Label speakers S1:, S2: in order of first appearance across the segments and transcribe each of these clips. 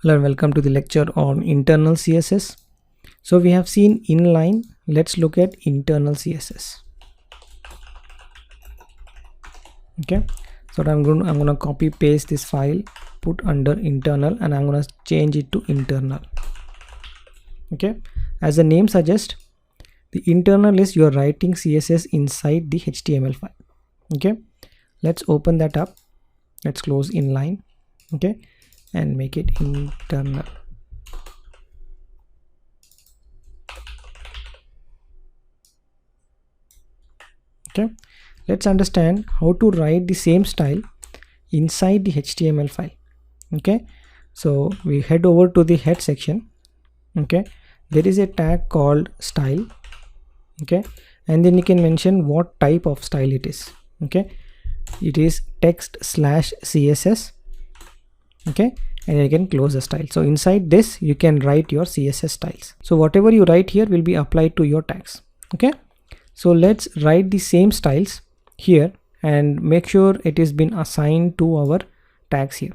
S1: Hello and welcome to the lecture on internal CSS. So we have seen inline. Let's look at internal CSS. Okay, so I'm gonna copy paste this file, put under internal, and I'm gonna change it to internal. Okay, as the name suggests, the internal is you're writing CSS inside the HTML file. Okay, let's open that up. Let's close inline. Okay, and make it internal. Okay, let's understand how to write the same style inside the HTML file. Okay, so we head over to the head section. Okay, there is a tag called style. Okay, and then you can mention what type of style it is. Okay, it is text/CSS. Okay, and you can close the style. So inside this you can write your CSS styles. So whatever you write here will be applied to your tags. Okay, so let's write the same styles here and make sure it has been assigned to our tags here.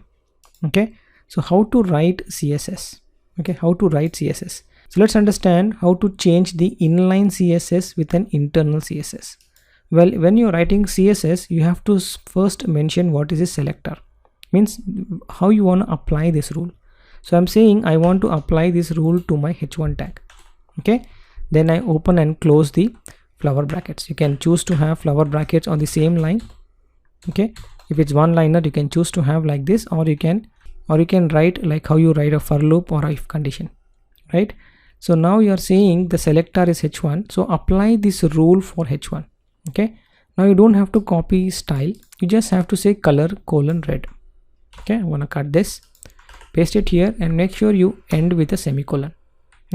S1: Okay, so how to write CSS? Okay, how to write CSS? So let's understand how to change the inline CSS with an internal CSS. Well, when you're writing CSS, you have to first mention what is a selector. Means how you want to apply this rule. So I'm saying I want to apply this rule to my h1 tag. Okay, then I open and close the flower brackets. You can choose to have flower brackets on the same line. Okay, if it's one liner you can choose to have like this, or you can write like how you write a for loop or a if condition, right? So now you are saying the selector is h1, so apply this rule for h1. Okay, now you don't have to copy style, you just have to say color : red. Okay, I want to cut this, paste it here, and make sure you end with a semicolon.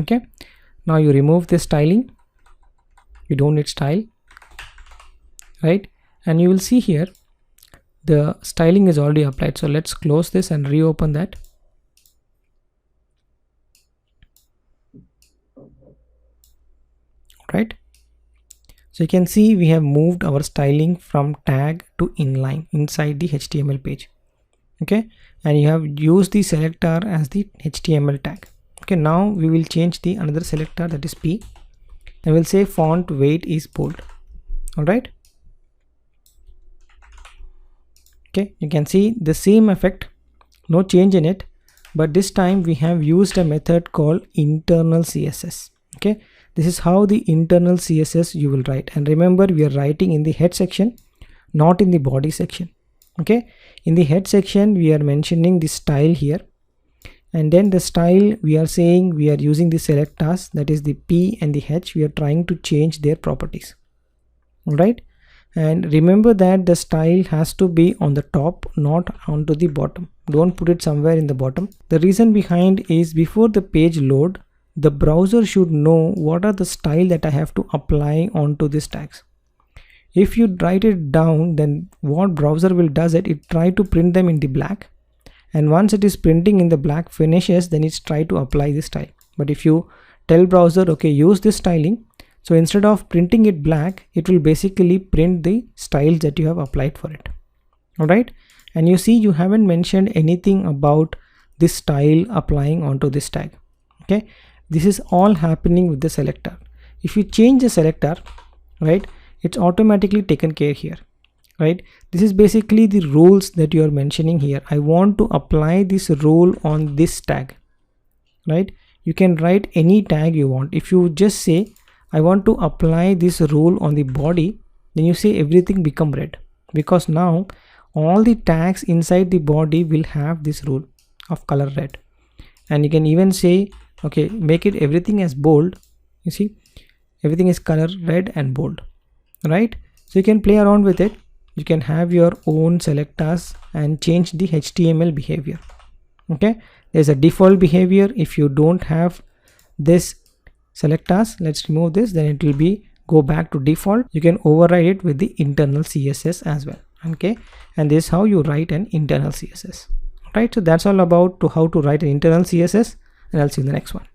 S1: Okay, now you remove this styling, you don't need style, right? And you will see here the styling is already applied. So let's close this and reopen that. Right, so you can see we have moved our styling from tag to inline inside the HTML page. Okay, and you have used the selector as the HTML tag. Okay, now we will change the another selector, that is P, and we'll say font weight is bold. All right, okay, you can see the same effect, no change in it, but this time we have used a method called internal CSS. Okay, this is how the internal CSS you will write, and remember we are writing in the head section, not in the body section. Okay, in the head section we are mentioning the style here, and then the style we are saying we are using the selectors, that is the P and the H. We are trying to change their properties. All right, and remember that the style has to be on the top, not onto the bottom. Don't put it somewhere in the bottom. The reason behind is before the page load, the browser should know what are the style that I have to apply onto these tags. If you write it down, then what browser will does it try to print them in the black, and once it is printing in the black finishes, then it's try to apply the style. But if you tell browser, okay, use this styling, so instead of printing it black, it will basically print the styles that you have applied for it. All right, and you see you haven't mentioned anything about this style applying onto this tag. Okay, this is all happening with the selector. If you change the selector, right, it's automatically taken care here, right? This is basically the rules that you are mentioning here. I want to apply this rule on this tag, right? You can write any tag you want. If you just say I want to apply this rule on the body, then you say everything become red, because now all the tags inside the body will have this rule of color red. And you can even say, okay, make it everything as bold. You see everything is color red and bold, right? So you can play around with it. You can have your own selectors and change the HTML behavior. Okay, there's a default behavior. If you don't have this selectors, let's remove this, then it will be go back to default. You can override it with the internal CSS as well. Okay, and this is how you write an internal CSS. Right, so that's all about how to write an internal CSS, and I'll see you in the next one.